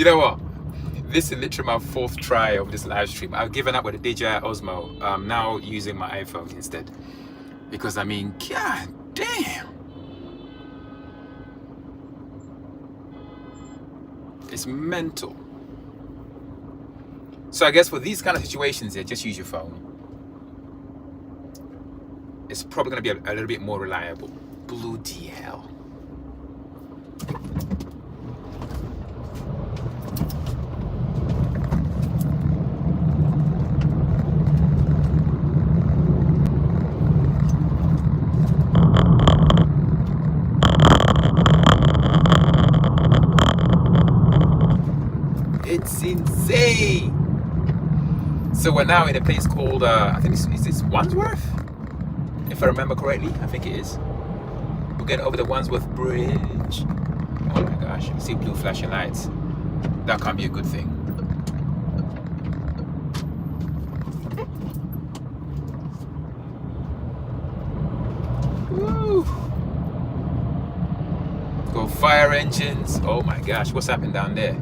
know what? This is literally my 4th try of this live stream. I've given up with the DJI Osmo. I'm now using my iPhone instead. Because I mean, god damn. It's mental. So I guess for these kind of situations here, just use your phone. It's probably going to be a little bit more reliable. Bloody hell. It's insane. So we're now in a place called, I think is this Wandsworth? If I remember correctly, I think it is. We're getting over the Wandsworth Bridge. Oh my gosh, you see blue flashing lights. That can't be a good thing. Woo. Go fire engines. Oh my gosh, what's happened down there?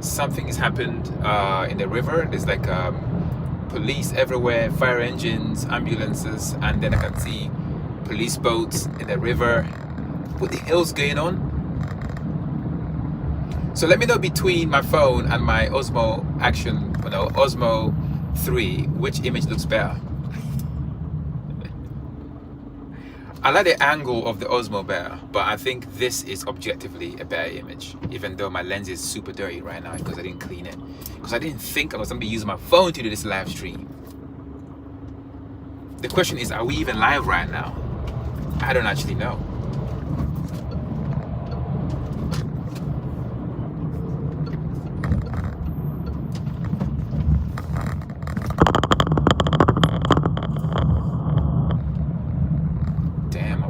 Something has happened in the river. There's like police everywhere, fire engines, ambulances, and then I can see police boats in the river. What the hell's going on? So let me know between my phone and my Osmo Osmo 3, which image looks better. I like the angle of the Osmo better, but I think this is objectively a better image, even though my lens is super dirty right now because I didn't clean it. Because I didn't think I was going to be using my phone to do this live stream. The question is, are we even live right now? I don't actually know.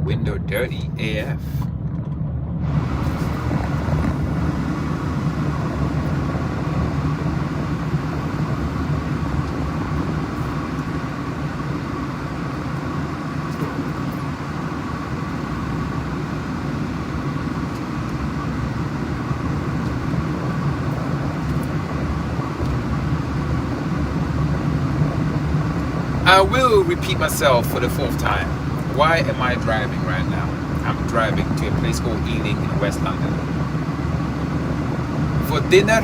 Window dirty AF. I will repeat myself for the 4th time. Why am I driving right now? I'm driving to a place called Ealing in West London. For dinner,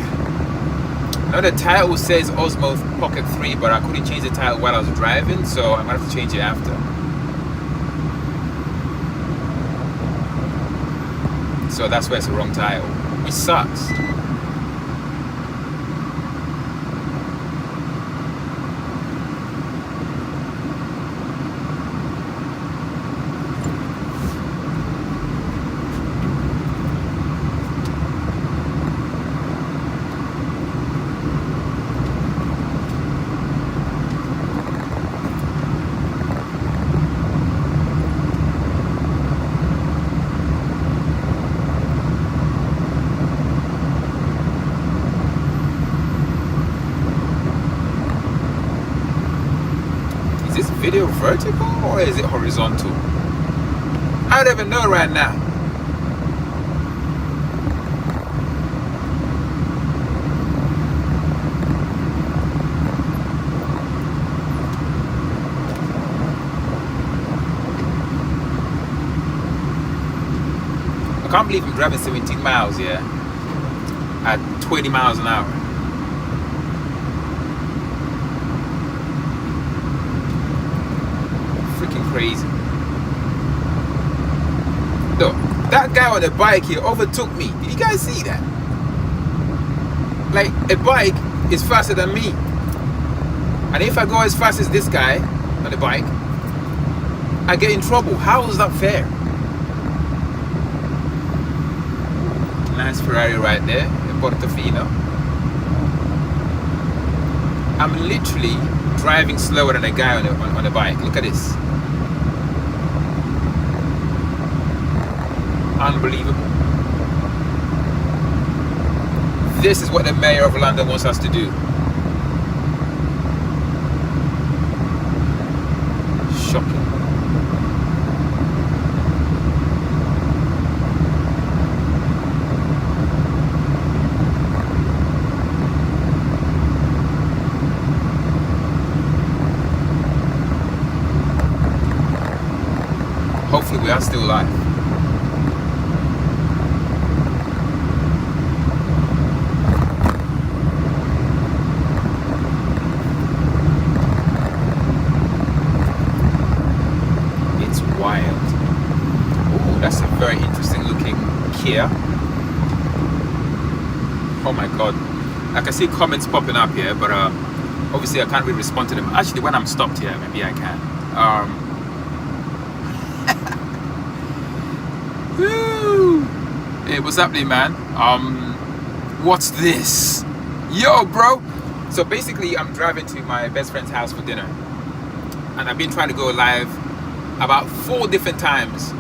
now the title says Osmo Pocket 3, but I couldn't change the title while I was driving, so I'm gonna have to change it after. So that's why it's the wrong title, which sucks. Video vertical or is it horizontal? I don't even know right now. I can't believe I'm driving 17 miles here at 20 miles an hour. Crazy. No, that guy on the bike here overtook me. Did you guys see that? Like, a bike is faster than me. And if I go as fast as this guy on the bike, I get in trouble. How is that fair? Nice Ferrari right there in Portofino. I'm literally driving slower than a guy on the bike. Look at this. Unbelievable. This is what the Mayor of London wants us to do. Shocking. we are still live. It's wild. Oh, that's a very interesting looking Kia. Oh my god. I can see comments popping up here, but obviously I can't really respond to them. Actually, when I'm stopped here, maybe I can. Woo! Hey, what's happening, man? What's this? Yo, bro! So basically, I'm driving to my best friend's house for dinner. And I've been trying to go live about 4 different times.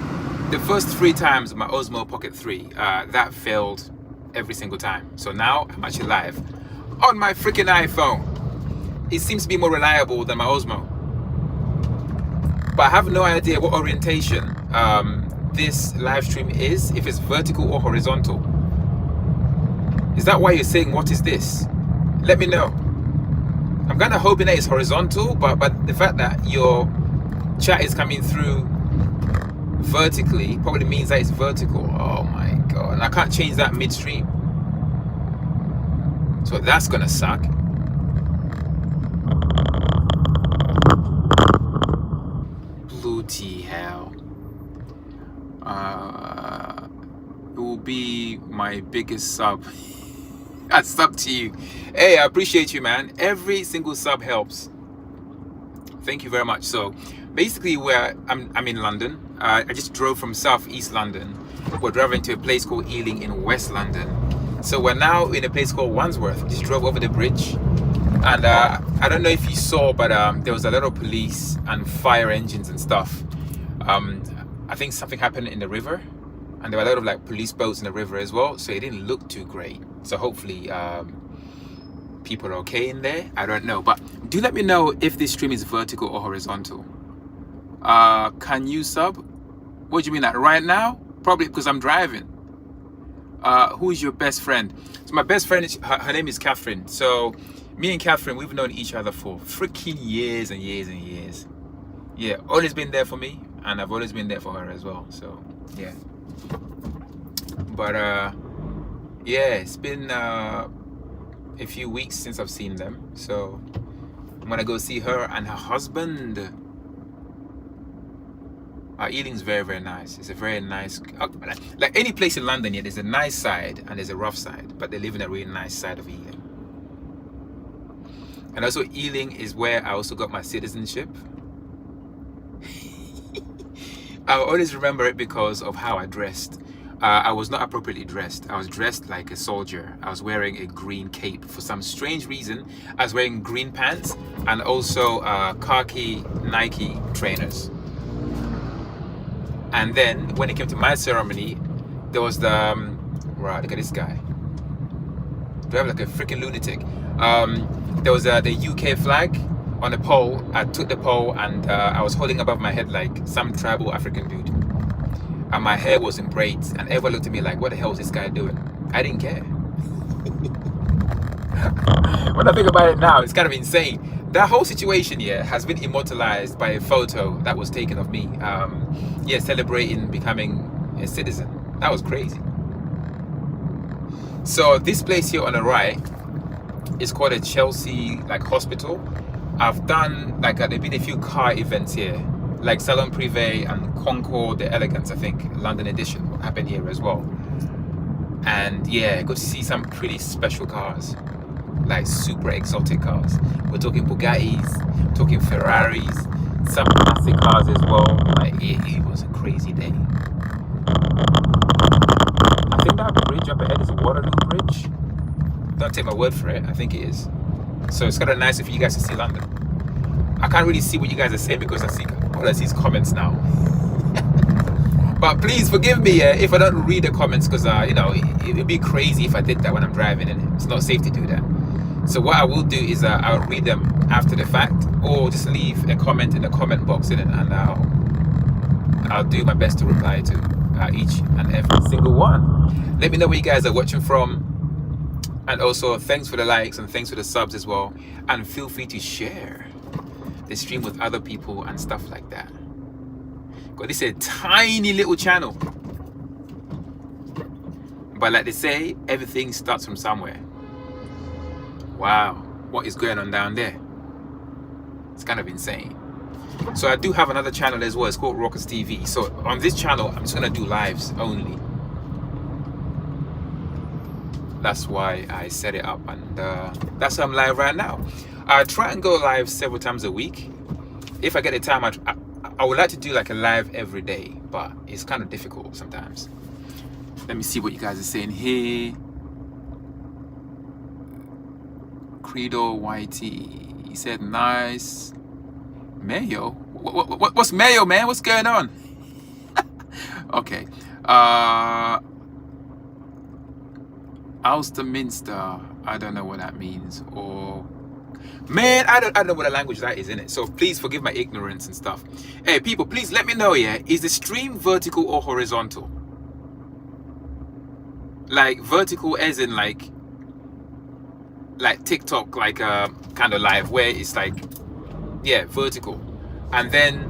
The first 3 times, my Osmo Pocket 3, that failed every single time. So now I'm actually live on my freaking iPhone. It seems to be more reliable than my Osmo, but I have no idea what orientation this live stream is, if it's vertical or horizontal. Is that why you're saying what is this? Let me know. I'm kind of hoping that it's horizontal, but the fact that your chat is coming through vertically probably means that it's vertical. Oh my god, and I can't change that midstream, so that's gonna suck. Bloody hell. It will be my biggest sub. I sub to you. Hey, I appreciate you, man. Every single sub helps. Thank you very much. So basically, I'm in London. I just drove from southeast London. We're driving to a place called Ealing in West London. So we're now in a place called Wandsworth. Just drove over the bridge, and I don't know if you saw, but there was a lot of police and fire engines and stuff. I think something happened in the river, and there were a lot of like police boats in the river as well. So it didn't look too great. So hopefully people are okay in there. I don't know, but do let me know if this stream is vertical or horizontal. Can you sub? What do you mean, like right now? Probably because I'm driving. Who is your best friend? So my best friend, her name is Catherine. So me and Catherine, we've known each other for freaking years and years and years. Yeah, always been there for me, and I've always been there for her as well. So yeah. But yeah, it's been a few weeks since I've seen them. So I'm gonna go see her and her husband. Ealing's very, very nice. It's a very nice, like any place in London, yeah, there's a nice side and there's a rough side, but they live in a really nice side of Ealing. And also Ealing is where I also got my citizenship. I always remember it because of how I dressed. I was not appropriately dressed. I was dressed like a soldier. I was wearing a green cape. For some strange reason, I was wearing green pants and also khaki Nike trainers. And then when it came to my ceremony, there was the right, look at this guy. Do I have like a freaking lunatic? There was the UK flag on a pole. I took the pole and I was holding above my head like some tribal African dude. And my hair was in braids, and everyone looked at me like, what the hell is this guy doing? I didn't care. When I think about it now, it's kind of insane. That whole situation here has been immortalized by a photo that was taken of me, yeah, celebrating becoming a citizen. That was crazy. So this place here on the right is called a Chelsea like hospital. I've done like there've been a few car events here, like Salon Privé and Concours d'Elegance, I think London edition happened here as well. And yeah, got to see some pretty special cars, like super exotic cars. We're talking Bugattis, talking Ferraris, some classic cars as well. Like it was a crazy day. I think that bridge up ahead is a Waterloo Bridge. Don't take my word for it, I think it is. So it's kind of nice for you guys to see London. I can't really see what you guys are saying because I see all I see is comments now. But please forgive me if I don't read the comments, because you know, it would be crazy if I did that when I'm driving, and it's not safe to do that. So what I will do is I'll read them after the fact, or just leave a comment in the comment box in it, and I'll do my best to reply to each and every single one. Let me know where you guys are watching from, and also thanks for the likes and thanks for the subs as well, and feel free to share the stream with other people and stuff like that. Because this is a tiny little channel. But like they say, everything starts from somewhere. Wow, what is going on down there? It's kind of insane. So I do have another channel as well. It's called Rockers TV. So on this channel, I'm just gonna do lives only. That's why I set it up, and that's why I'm live right now. I try and go live several times a week. If I get the time, I would like to do like a live every day, but it's kind of difficult sometimes. Let me see what you guys are saying here. Credo Whitey, he said nice. Mayo? What's Mayo, man? What's going on? Okay. Ulsterminster, I don't know what that means. Or man, I don't know what a language that is, in it. So please forgive my ignorance and stuff. Hey people, please let me know, yeah, is the stream vertical or horizontal? Like vertical as in like TikTok, like kind of live where it's like, yeah, vertical, and then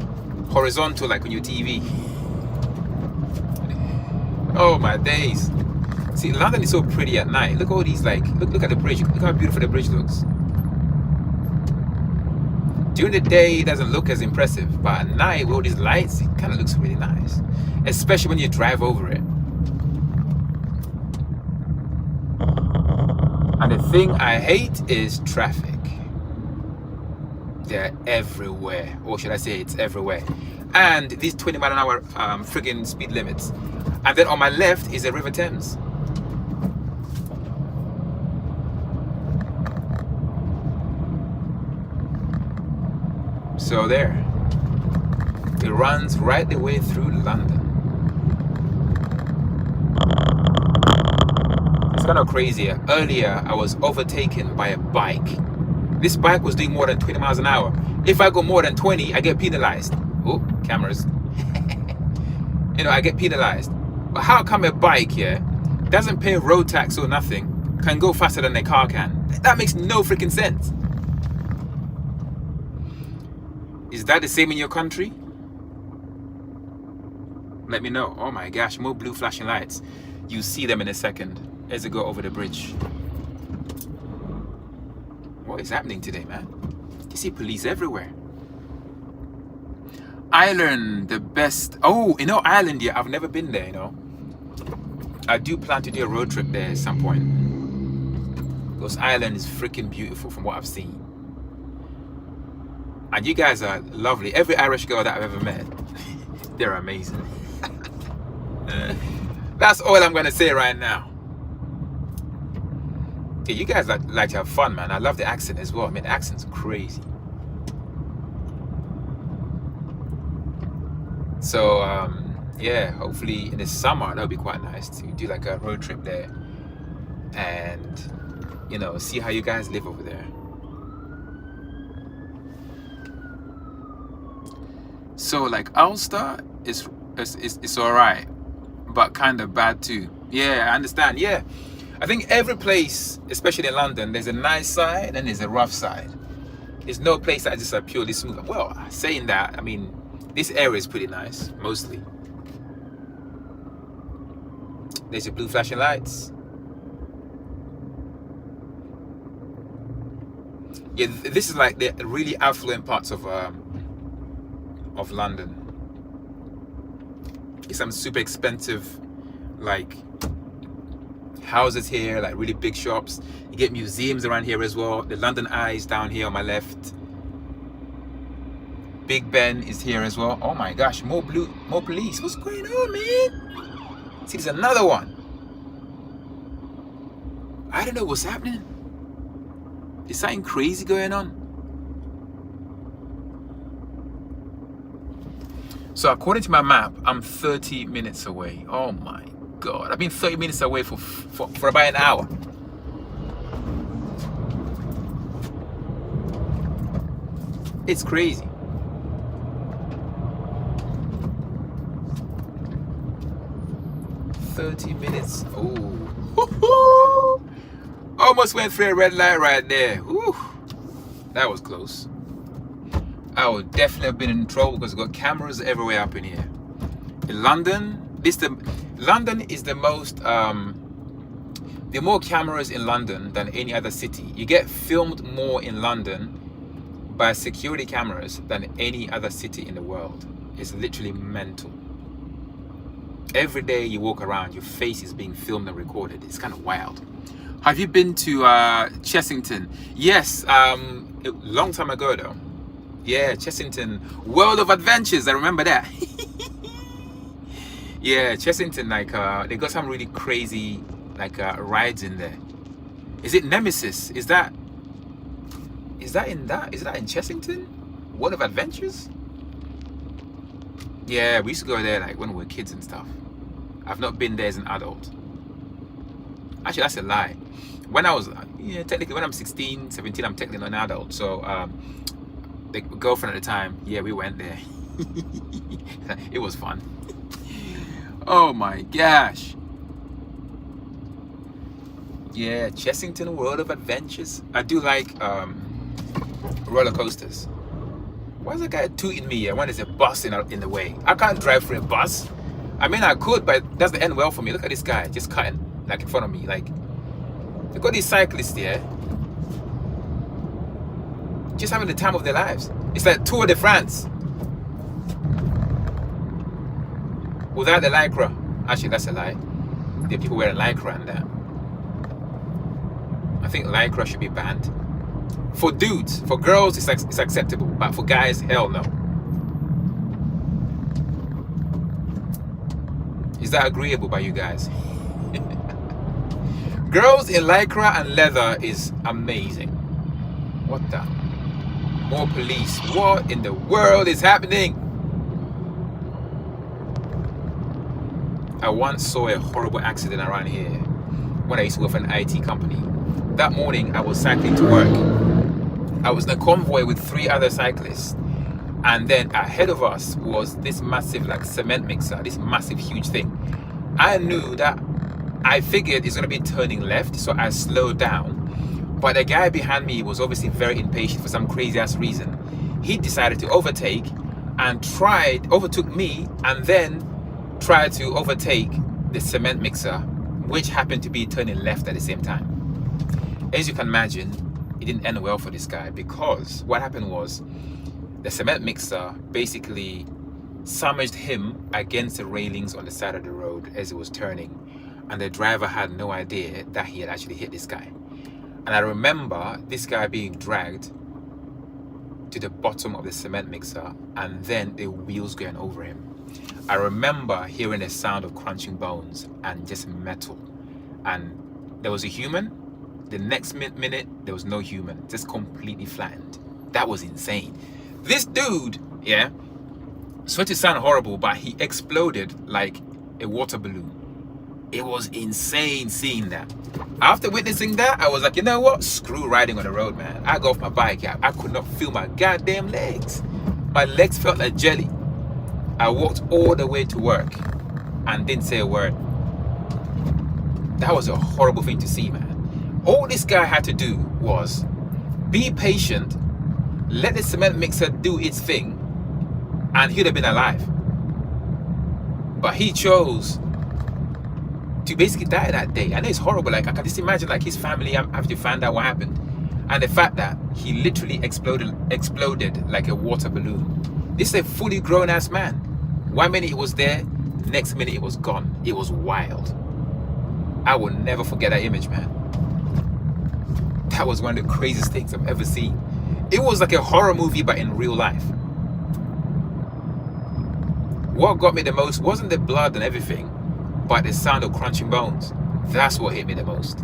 horizontal like on your TV. Oh my days. See, London is so pretty at night. Look at all these, like, look at the bridge. Look how beautiful the bridge looks. During the day, it doesn't look as impressive, but at night, with all these lights, it kind of looks really nice. Especially when you drive over it. And the thing I hate is traffic. They're everywhere. Or should I say it's everywhere. And these 20 mile an hour friggin' speed limits. And then on my left is the River Thames. So there, it runs right the way through London. It's kind of crazy. Earlier, I was overtaken by a bike. This bike was doing more than 20 miles an hour. If I go more than 20, I get penalized. Oh, cameras. You know, I get penalized. But how come a bike here doesn't pay road tax or nothing, can go faster than a car can? That makes no freaking sense. Is that the same in your country? Let me know. Oh my gosh, more blue flashing lights. You see them in a second as they go over the bridge. What is happening today, man? You see police everywhere. Ireland, the best. Oh, you know, Ireland, yeah, I've never been there, you know. I do plan to do a road trip there at some point. Because Ireland is freaking beautiful from what I've seen. And you guys are lovely. Every Irish girl that I've ever met, they're amazing. That's all I'm gonna say right now. Yeah, you guys like to have fun, man. I love the accent as well. I mean, the accent's crazy. So, yeah, hopefully in the summer, that'll be quite nice to do like a road trip there. And, you know, see how you guys live over there. So like Ulster is alright, but kind of bad too. Yeah, I understand. Yeah, I think every place, especially in London, there's a nice side and there's a rough side. There's no place that just purely smooth. Well, saying that, I mean, this area is pretty nice, mostly. There's your blue flashing lights. Yeah, this is like the really affluent parts of London. It's some super expensive like houses here, like really big shops. You get museums around here as well. The London Eye is down here on my left. Big Ben is here as well. Oh my gosh, more police. What's going on, man? See, there's another one. I don't know what's happening. Is something crazy going on? So according to my map, I'm 30 minutes away. Oh my God. I've been 30 minutes away for about an hour. It's crazy. $30 minutes. Oh. Almost went through a red light right there. Woo. That was close. I would definitely have been in trouble because we've got cameras everywhere up in here. In London, London is the most, there are more cameras in London than any other city. You get filmed more in London by security cameras than any other city in the world. It's literally mental. Every day you walk around, your face is being filmed and recorded. It's kind of wild. Have you been to Chessington? Yes, a long time ago though. Yeah, Chessington, World of Adventures, I remember that. Yeah, Chessington, like they got some really crazy like rides in there. Is it Nemesis? Is that in Chessington? World of Adventures? Yeah, we used to go there like when we were kids and stuff. I've not been there as an adult. Actually, that's a lie. When I was, technically when I'm 16, 17, I'm technically an adult. So, the girlfriend at the time, yeah, we went there. It was fun. Oh my gosh. Yeah, Chessington, World of Adventures. I do like roller coasters. Why is the guy tooting me when there's a bus in the way? I can't drive through a bus. I mean, I could, but it doesn't end well for me. Look at this guy just cutting like in front of me. Like, look at these cyclists here, just having the time of their lives. It's like Tour de France without the lycra. Actually, that's a lie. There are people wearing lycra and that. I think lycra should be banned. For dudes, for girls, it's acceptable, but for guys, hell no. Is that agreeable by you guys? Girls in lycra and leather is amazing. What the? More police. What in the world is happening? I once saw a horrible accident around here when I used to work for an IT company. That morning, I was cycling to work. I was in a convoy with 3 other cyclists. And then ahead of us was this massive like cement mixer, this massive huge thing. I knew that, I figured it's gonna be turning left, so I slowed down. But the guy behind me was obviously very impatient for some crazy ass reason. He decided to overtake and overtook me and then tried to overtake the cement mixer, which happened to be turning left at the same time. As you can imagine, it didn't end well for this guy because what happened was the cement mixer basically smashed him against the railings on the side of the road as it was turning, and the driver had no idea that he had actually hit this guy. And I remember this guy being dragged to the bottom of the cement mixer and then the wheels going over him. I remember hearing the sound of crunching bones and just metal, and there was a human. The next minute there was no human, just completely flattened. That was insane. This dude, yeah, so to sound horrible, but he exploded like a water balloon. It was insane seeing that. After witnessing that, I was like, you know what? Screw riding on the road, man. I got off my bike. I could not feel my goddamn legs. My legs felt like jelly. I walked all the way to work and didn't say a word. That was a horrible thing to see, man. All this guy had to do was be patient, let the cement mixer do its thing, and he'd have been alive. But he chose to basically die that day. I know it's horrible. Like, I can just imagine like his family have to find out what happened, and the fact that he literally exploded like a water balloon. This is a fully grown ass man. 1 minute he was there, next minute it was gone. It was wild. I will never forget that image, man. That was one of the craziest things I've ever seen. It was like a horror movie, but in real life. What got me the most wasn't the blood and everything, but the sound of crunching bones. That's what hit me the most.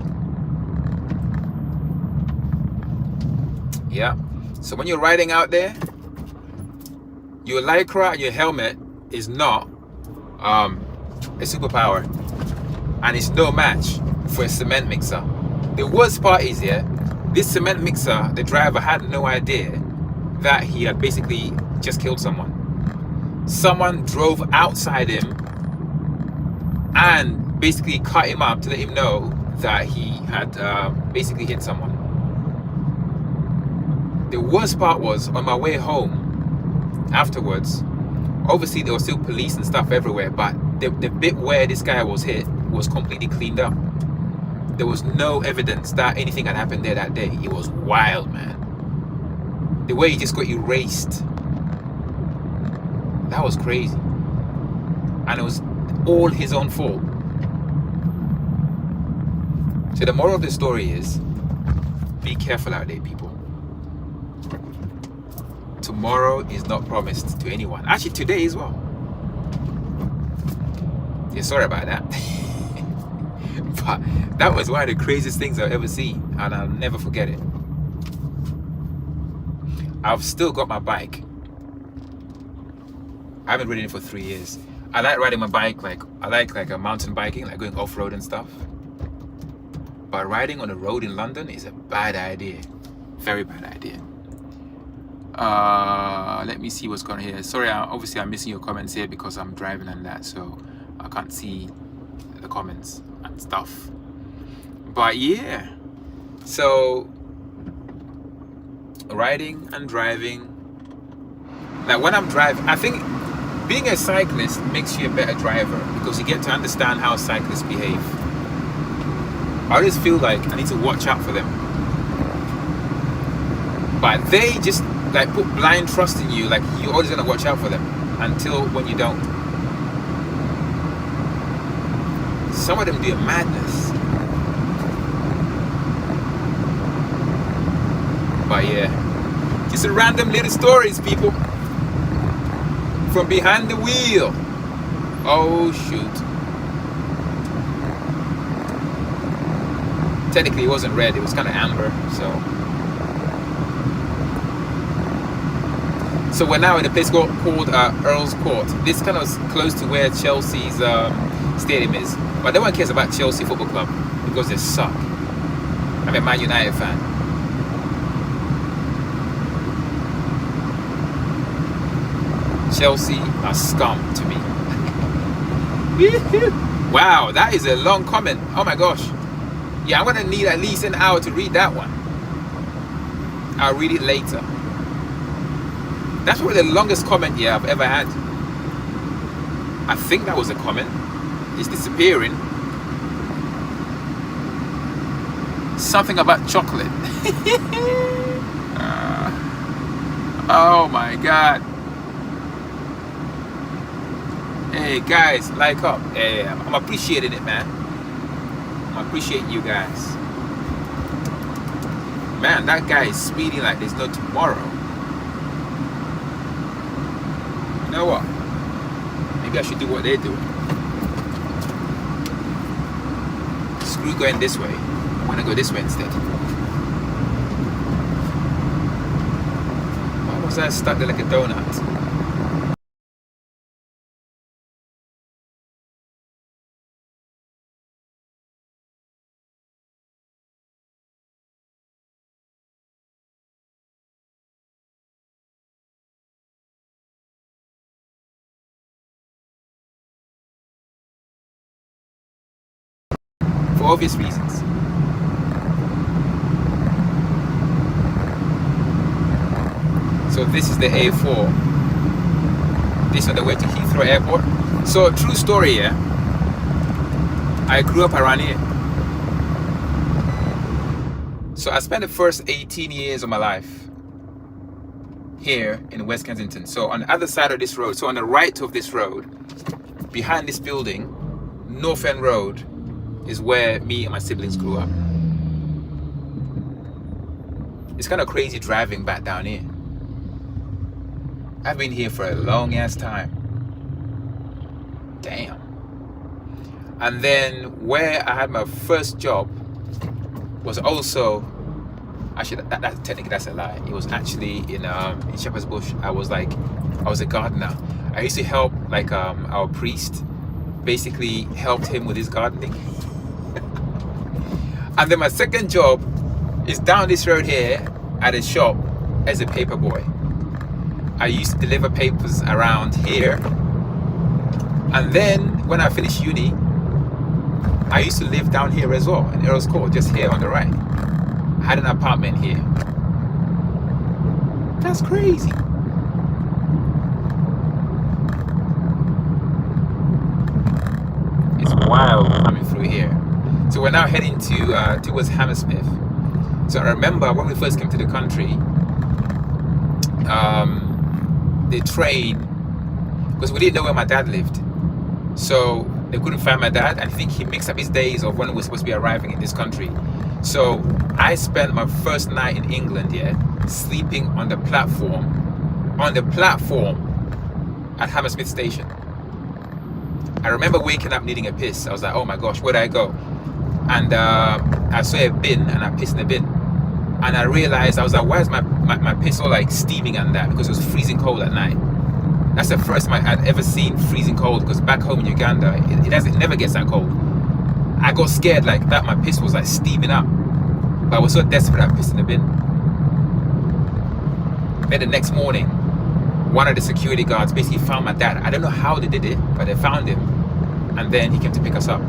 Yeah. So when you're riding out there, your lycra and your helmet is not a superpower, and it's no match for a cement mixer. The worst part is, yeah, this cement mixer, the driver had no idea that he had basically just killed someone. Someone drove outside him and basically cut him up to let him know that he had basically hit someone. The worst part was, on my way home, afterwards, obviously there was still police and stuff everywhere, but the bit where this guy was hit was completely cleaned up. There was no evidence that anything had happened there that day. It was wild, man. The way he just got erased, that was crazy. And it was all his own fault. So the moral of the story is, be careful out there, people. Tomorrow is not promised to anyone. Actually, today as well. Yeah, sorry about that. But that was one of the craziest things I've ever seen, and I'll never forget it. I've still got my bike. I haven't ridden it for 3 years. I like riding my bike, I like a mountain biking, like going off-road and stuff. But riding on the road in London is a bad idea. Very bad idea. Let me see what's going on here. Sorry, obviously I'm missing your comments here because I'm driving and that, so I can't see the comments and stuff. But yeah, so riding and driving, like when I'm driving, I think being a cyclist makes you a better driver because you get to understand how cyclists behave. I always feel like I need to watch out for them, but they just like put blind trust in you, like you're always gonna watch out for them until when you don't. Some of them do a madness. But yeah, just a random little stories, people, from behind the wheel. Oh shoot. Technically it wasn't red, it was kind of amber, so we're now in a place called Earl's Court. This kind of close to where Chelsea's stadium is, but no one cares about Chelsea Football Club because they suck. I'm a Man United fan. Chelsea are scum to me. Wow, that is a long comment. Oh my gosh. Yeah, I'm gonna need at least an hour to read that one. I'll read it later. That's probably the longest comment I've ever had. I think that was a comment. It's disappearing. Something about chocolate. Oh my god. Hey guys, like up. Hey, I'm appreciating it, man. I appreciate you guys. Man, that guy is speeding like there's no tomorrow. You know what? Maybe I should do what they do. Screw going this way. I want to go this way instead. Why was I stuck there like a donut? For obvious reasons. So this is the A4. This on the way to Heathrow Airport. So true story, yeah. I grew up around here. So I spent the first 18 years of my life here in West Kensington. So on the other side of this road, so on the right of this road, behind this building, North End Road, is where me and my siblings grew up. It's kind of crazy driving back down here. I've been here for a long ass time. Damn. And then where I had my first job was also, actually technically that's a lie. It was actually in Shepherd's Bush. I was a gardener. I used to help our priest, basically helped him with his gardening. And then my second job is down this road here at a shop as a paper boy. I used to deliver papers around here. And then when I finished uni, I used to live down here as well in Earl's Court, just here on the right. I had an apartment here. That's crazy. while coming through here. So we're now heading to towards Hammersmith. So I remember when we first came to the country, the train, because we didn't know where my dad lived, so they couldn't find my dad, and I think he mixed up his days of when we were supposed to be arriving in this country. So I spent my first night in England, sleeping on the platform at Hammersmith station. I remember waking up needing a piss. I was like, oh my gosh, where do I go? And I saw a bin and I pissed in the bin. And I realized, I was like, why is my piss all like steaming and that? Because it was freezing cold at night. That's the first time I'd ever seen freezing cold, because back home in Uganda, it never gets that cold. I got scared like that, my piss was like steaming up. But I was so desperate I pissed in the bin. Then the next morning, one of the security guards basically found my dad. I don't know how they did it, but they found him. And then he came to pick us up.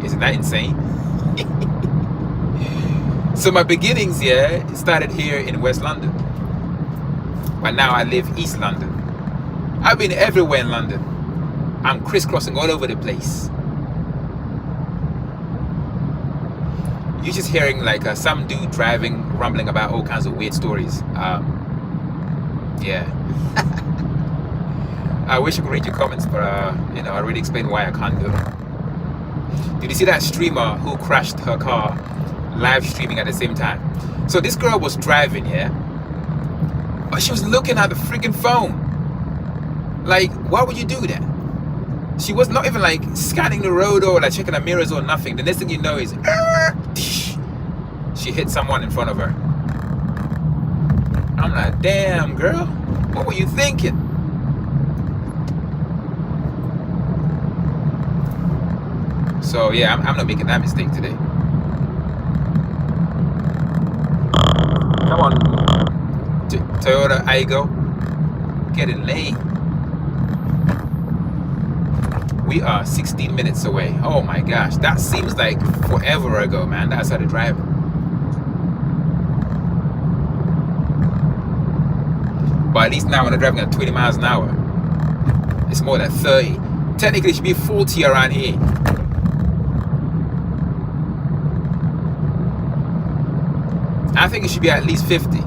Isn't that insane? So my beginnings started here in West London. But now I live East London. I've been everywhere in London. I'm crisscrossing all over the place. You're just hearing like some dude driving, rumbling about all kinds of weird stories. I wish I could read your comments, but I already explained why I can't do it. Did you see that streamer who crashed her car live streaming at the same time? So this girl was driving, but she was looking at the freaking phone. Like, why would you do that? She was not even like scanning the road or like checking the mirrors or nothing. The next thing you know is she hit someone in front of her. I'm like, damn girl, what were you thinking? So yeah, I'm not making that mistake today. Come on, Toyota Aygo, get in lane. We are 16 minutes away. Oh my gosh, that seems like forever ago, man, that I started driving. But at least now when I'm driving at 20 miles an hour, it's more than 30. Technically it should be 40 around here. I think it should be at least 50.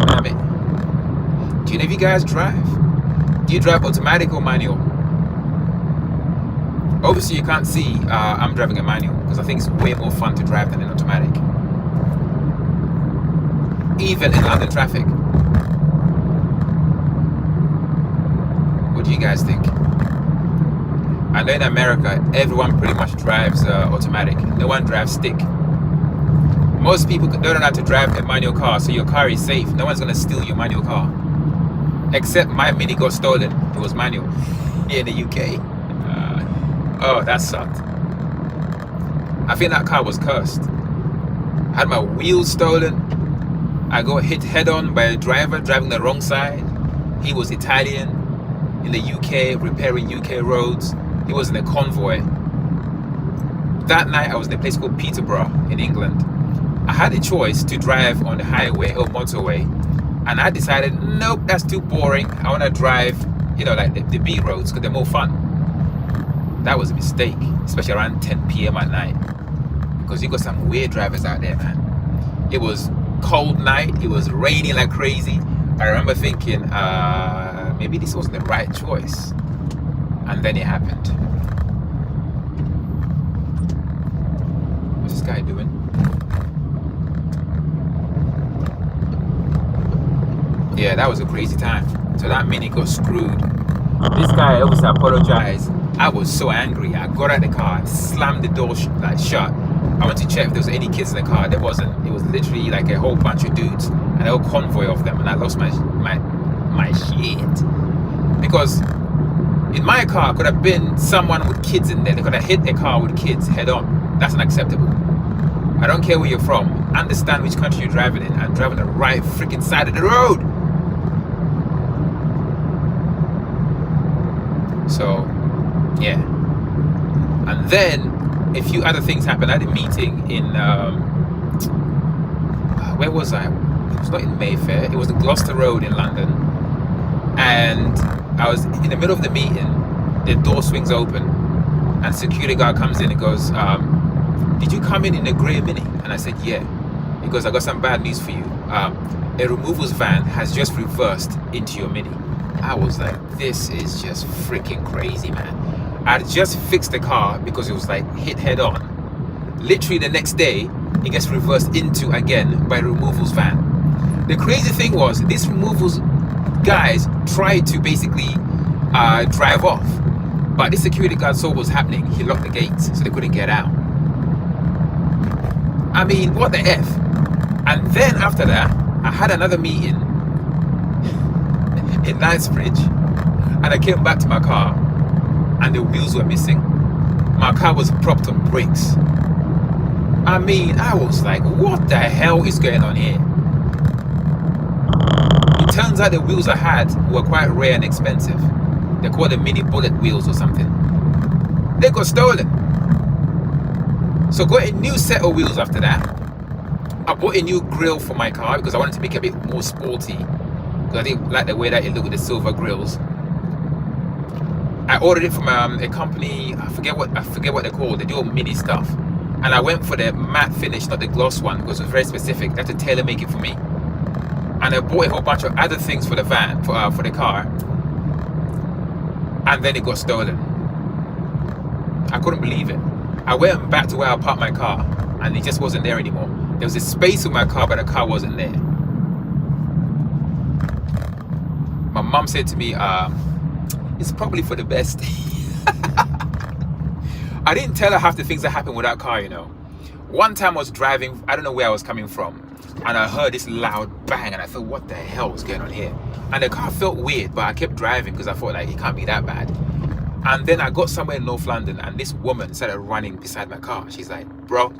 Damn it. Do you know if you guys drive? Do you drive automatic or manual? Obviously you can't see I'm driving a manual, because I think it's way more fun to drive than an automatic. Even in London traffic. What do you guys think? I know in America, everyone pretty much drives automatic. No one drives stick. Most people don't know how to drive a manual car, so your car is safe. No one's going to steal your manual car. Except my Mini got stolen. It was manual here in the UK. Oh, that sucked. I think that car was cursed. I had my wheels stolen. I got hit head on by a driver driving the wrong side. He was Italian, in the UK, repairing UK roads. He was in a convoy. That night I was in a place called Peterborough in England. I had a choice to drive on the highway or motorway, and I decided, nope, that's too boring. I want to drive, like the B roads, because they're more fun. That was a mistake, especially around 10 p.m. at night, because you got some weird drivers out there, man. It was cold night, it was raining like crazy. I remember thinking, maybe this wasn't the right choice. And then it happened. What's this guy doing? Yeah, that was a crazy time. So that Mini got screwed. This guy obviously apologized. I was so angry. I got out of the car, slammed the door shut. I went to check if there was any kids in the car. There wasn't. It was literally like a whole bunch of dudes and a whole convoy of them, and I lost my shit. Because in my car could have been someone with kids in there. They could have hit a car with kids head on. That's unacceptable. I don't care where you're from. Understand which country you're driving in. I'm driving the right freaking side of the road. So, yeah. And then a few other things happened. I had a meeting in where was I? was not in Mayfair, it was in Gloucester Road in London. And I was in the middle of the meeting, the door swings open, and security guard comes in and goes, did you come in a grey Mini? And I said, yeah. He goes, I got some bad news for you. A removals van has just reversed into your Mini. I was like, this is just freaking crazy, man. I'd just fixed the car because it was like hit head on. Literally the next day, it gets reversed into again by a removals van. The crazy thing was, these removals guys tried to basically drive off, but the security guard saw what was happening. He locked the gates so they couldn't get out. I mean, what the F? And then after that, I had another meeting in Knightsbridge, and I came back to my car and the wheels were missing. My car was propped on brakes. I mean, I was like, what the hell is going on here? It turns out the wheels I had were quite rare and expensive. They called them mini bullet wheels or something. They got stolen. So got a new set of wheels after that. I bought a new grille for my car because I wanted to make it a bit more sporty, because I didn't like the way that it looked with the silver grills. I ordered it from a company, I forget what they're called. They do mini stuff. And I went for the matte finish, not the gloss one, because it was very specific. They had to tailor make it for me. And I bought a whole bunch of other things for the van, for the car. And then it got stolen. I couldn't believe it. I went back to where I parked my car, and it just wasn't there anymore. There was a space in my car, but the car wasn't there. My mom said to me, it's probably for the best. I didn't tell her half the things that happened with that car, you know. One time I was driving, I don't know where I was coming from, and I heard this loud bang, and I thought, what the hell was going on here? And the car felt weird, but I kept driving because I thought, like, it can't be that bad. And then I got somewhere in North London, and this woman started running beside my car. She's like, bro,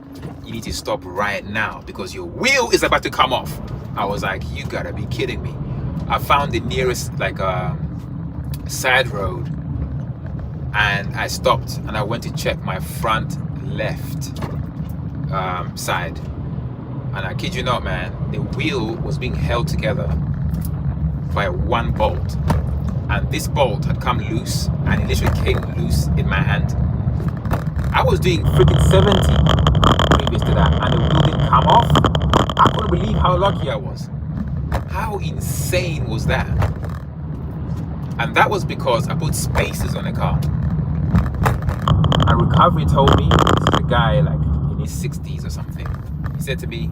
you need to stop right now because your wheel is about to come off. I was like, you gotta be kidding me. I found the nearest, like, side road, and I stopped and I went to check my front left side, and I kid you not, man, the wheel was being held together by one bolt, and this bolt had come loose, and it literally came loose in my hand. I was doing freaking 70 previous to that, and the wheel didn't come off. I couldn't believe how lucky I was. How insane was that? And that was because I put spacers on the car. And recovery told me, this is a guy like in his 60s or something. He said to me,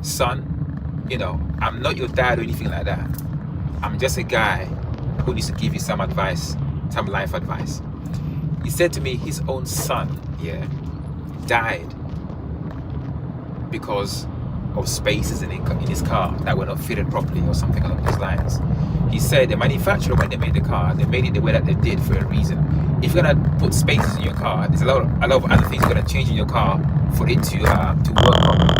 son, you know, I'm not your dad or anything like that. I'm just a guy who needs to give you some advice, some life advice. He said to me his own son, yeah, died because of spaces in his car that were not fitted properly or something along those lines. He said the manufacturer, when they made the car, they made it the way that they did for a reason. If you're gonna put spaces in your car, there's a lot of other things you're gonna change in your car for it to work properly.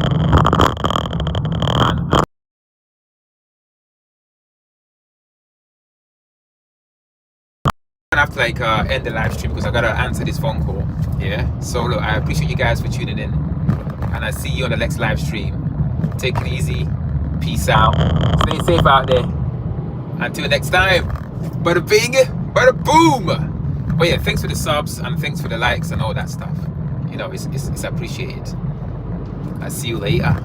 I have to like end the live stream because I gotta answer this phone call. Yeah. So look, I appreciate you guys for tuning in, and I see you on the next live stream. Take it easy. Peace out. Stay safe out there. Until next time. Bada bing, bada boom. But yeah, thanks for the subs and thanks for the likes and all that stuff. You know, it's appreciated. I'll see you later.